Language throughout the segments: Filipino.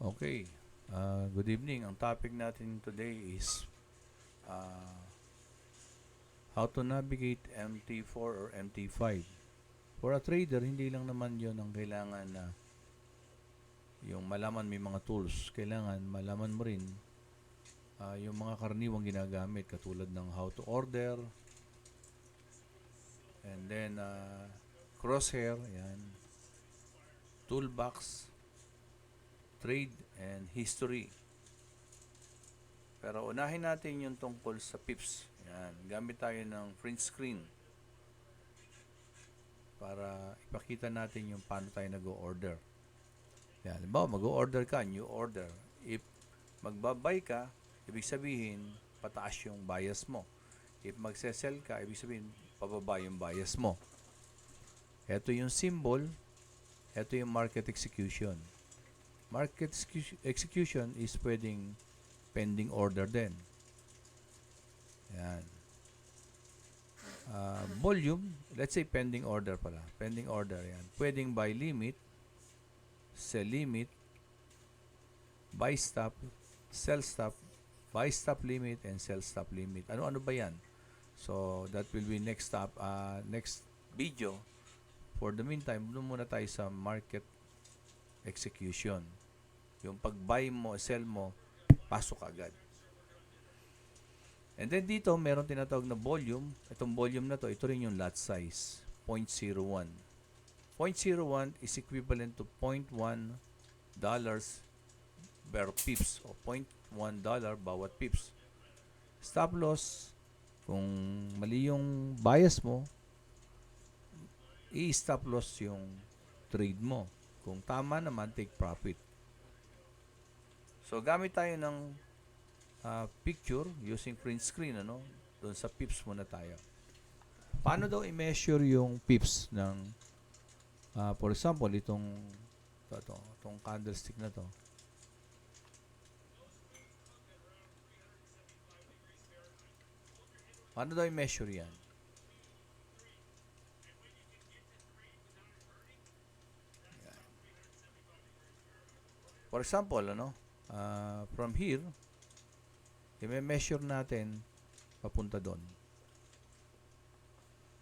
Okay. Good evening. Ang topic natin today is uh, how to navigate MT4 or MT5. For a trader, hindi lang naman yon ang kailangan na yung malaman may mga tools. Kailangan malaman mo rin yung mga karaniwang ginagamit katulad ng how to order and then crosshair, yan, toolbox, trade, and history. Pero unahin natin yung tungkol sa pips. Yan, gamit tayo ng print screen para ipakita natin yung paano tayo nag-o-order. Yan, halimbawa mag-o-order ka, new order. If magbabay ka, ibig sabihin pataas yung bias mo. If magse-sell ka, ibig sabihin pababa yung bias mo. Ito yung symbol, ito yung market execution. Market execution is pwedeng pending order din. Yan. Volume, let's say pending order pala. Pending order, yan. Pwedeng buy limit, sell limit, buy stop, sell stop, buy stop limit, and sell stop limit. Ano-ano ba yan? So, that will be next video. For the meantime, doon muna tayo sa market execution. Yung pag-buy mo, sell mo, pasok agad. And then dito, meron tinatawag na volume. Itong volume na to, ito rin yung lot size, 0.01. 0.01 is equivalent to $0.1 per pips o $0.1 bawat pips. Stop loss, kung mali yung bias mo, i-stop loss yung trade mo. Kung tama naman, take profit. So, gamit tayo ng picture using print screen, ano? Doon sa pips muna tayo. Paano daw i-measure yung pips ng, for example, itong candlestick na to. Paano daw i-measure yan? For example, from here, i-measure natin papunta doon.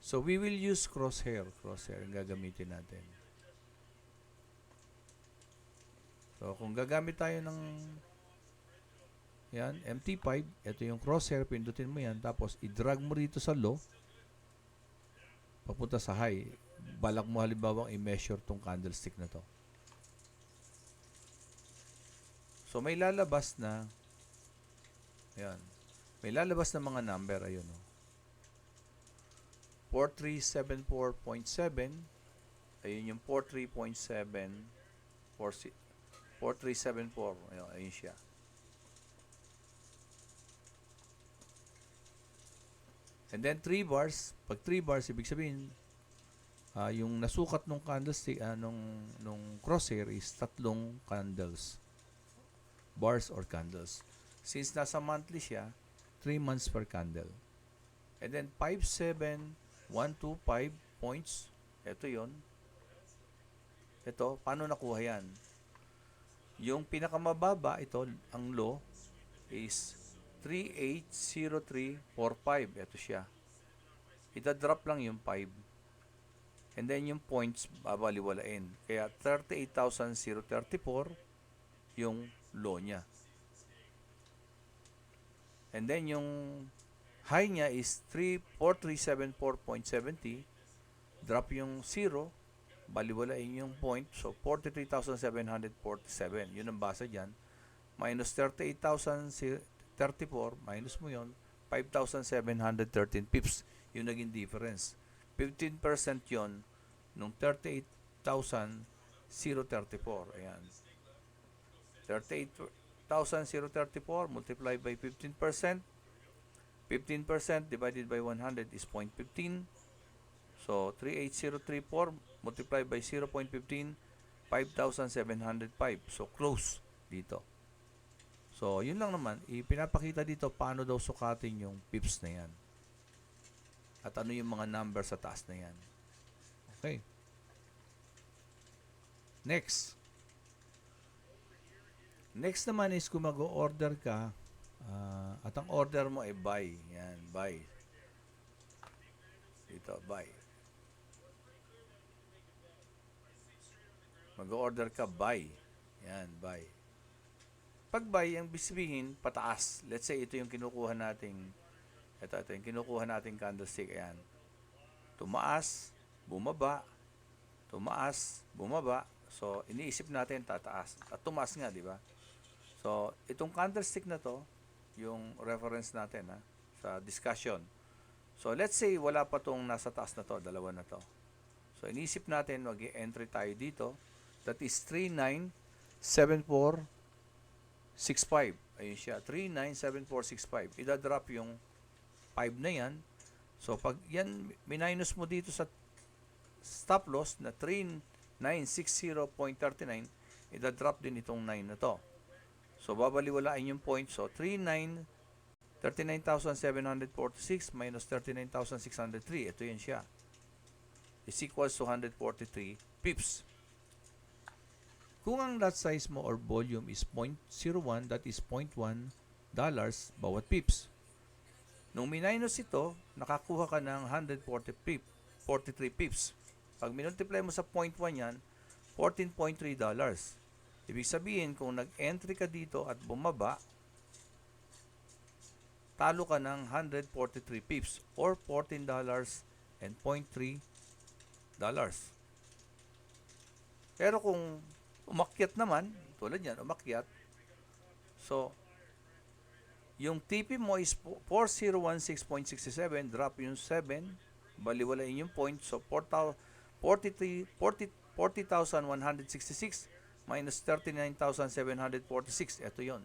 So, we will use crosshair. Crosshair ang gagamitin natin. So, kung gagamit tayo ng yan, MT5, ito yung crosshair, pindutin mo yan, tapos i-drag mo rito sa low, papunta sa high. Balak mo halimbawa i-measure tong candlestick na to. So, may lalabas na, ayan, may lalabas na mga number, ayun o. 4374.7, ayun yung 43.7, 4374, ayun siya. And then 3 bars, pag 3 bars, ibig sabihin, yung nasukat nung candlestick, nung crosshair is 3 candles. Bars or candles. Since nasa monthly siya, 3 months per candle. And then 57125 points. Ito yon. Ito, paano nakuha yan? Yung pinakamababa, ito, ang low, is 380345. Ito siya. Ita-drop lang yung 5. And then yung points, babaliwalain. Kaya 38,034 yung low niya. And then yung high niya is 4374.70. Drop yung 0, baliwalain yung point. So, 43,747. Yun ang basa dyan. Minus 38,034, minus mo yun, 5,713 pips. Yung naging difference. 15% yun nung 38,034. Ayan. 38,034 multiplied by 15%. 15% divided by 100 is 0.15. So, 38034 multiplied by 0.15, 5,705. So, close dito. So, yun lang naman. Ipinapakita dito paano daw sukatin yung pips na yan. At ano yung mga number sa taas na yan. Okay. Next. Next naman is kung mag-order ka, at ang order mo ay buy. Yan, buy. Dito, buy. Mag-order ka, buy. Yan, buy. Pag buy, ang sabihin, pataas. Let's say, ito yung kinukuha nating, ito yung kinukuha nating candlestick. Ayan. Tumaas, bumaba, tumaas, bumaba. So, iniisip natin, tataas. At tumaas nga, di ba? So, itong candlestick na to, yung reference natin sa discussion. So, let's say, wala pa tong nasa taas na to, dalawa na to. So, iniisip natin, mag-entry tayo dito. That is 397465. Ayun siya, 397465. Ida-drop yung 5 na yan. So, pag yan, minus mo dito sa stop loss na 3960.39, ida-drop din itong 9 na to. So, babaliwalain yung point. So, 39,746 minus 39,603. Ito yan siya. Is equals to 143 pips. Kung ang lot size mo or volume is 0.01, that is 0.1 dollars bawat pips. Nung minus ito, nakakuha ka ng 143 pips. Pag minultiply mo sa 0.1 yan, $14.3. Ibig sabihin, kung nag-entry ka dito at bumaba, talo ka ng 143 pips or $14 and $0.3. Pero kung umakyat naman, tulad yan, umakyat, so, yung TP mo is 4016.67, drop yung 7, baliwalain yung point, so 40,166 minus 39,746. Ito yon.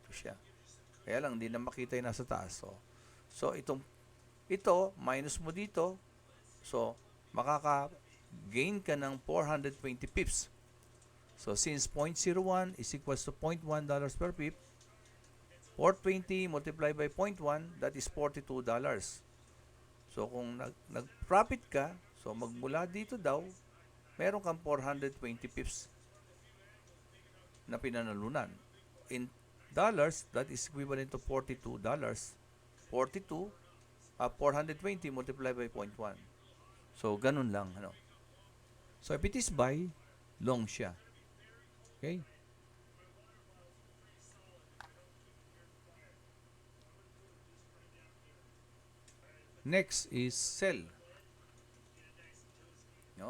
Ito siya. Kaya lang, hindi na makita yung nasa taas. So ito, minus mo dito. So, makaka-gain ka ng 420 pips. So, since 0.01 is equals to $0.1 per pip, 420 multiplied by 0.1, that is $42. So, kung nag-profit ka, so magmula dito daw, meron kang 420 pips na pinanalunan. In dollars, that is equivalent to $42. 420 multiplied by 0.1. So, ganun lang. So, if it is buy, long siya. Okay? Next is sell.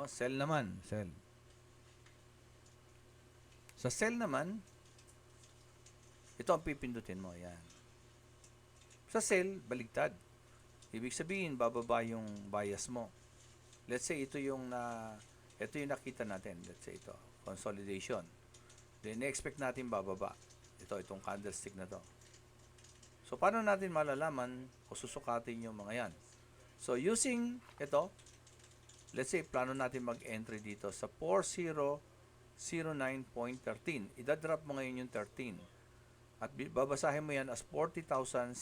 Sell naman. Sell. Sa sell naman, ito ang pipindutin mo. Yan. Sa sell, baligtad. Ibig sabihin, bababa yung bias mo. Let's say, ito yung nakita natin. Let's say ito, consolidation. Then, expect natin bababa. Itong candlestick na to. So, paano natin malalaman o susukatin yung mga yan? So, using ito, let's say, plano natin mag-entry dito sa 4009.13. Ida-drop mo ngayon yung 13. At babasahin mo yan as 40,091.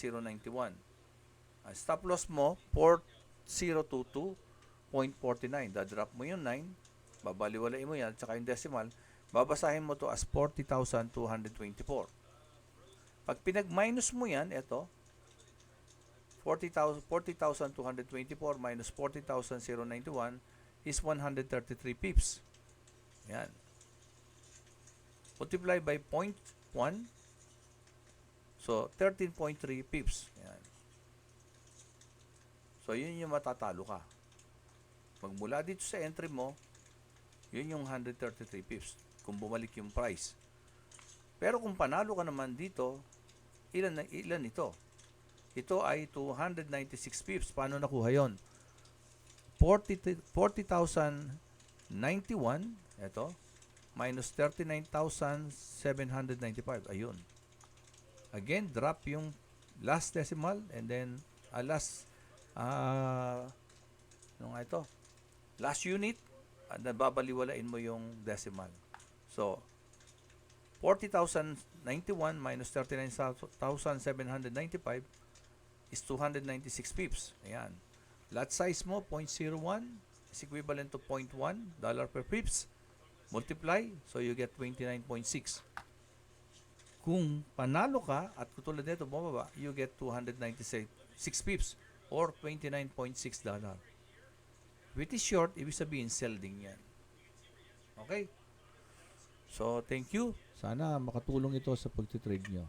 Ang stop loss mo, 4022.49. Da-drop mo yung 9. Babaliwalain mo yan. Tsaka yung decimal, babasahin mo to as 40,224. Pag pinag-minus mo yan, ito, 40,224 minus 40,091 is 133 pips. Yan. Multiply by 0.1. So, 13.3 pips. Yan. So, yun yung matatalo ka. Magmula dito sa entry mo, yun yung 133 pips. Kung bumalik yung price. Pero kung panalo ka naman dito, ilan ito? Ito ay 296 pips. Paano nakuha yon? 40,091, ito, minus 39,795. Ayun. Again, drop yung last decimal and then last unit, nababaliwalain mo yung decimal. So, 40,091 minus 39,795 is 296 pips. Ayan. Lot size mo, 0.01 is equivalent to $0.1 per pips. Multiply, so you get 29.6. Kung panalo ka at katulad nito bumaba, you get 296 pips or $29.6. Which is short, ibig sabihin sell din yan. Okay? So, thank you. Sana makatulong ito sa pagtitrade nyo.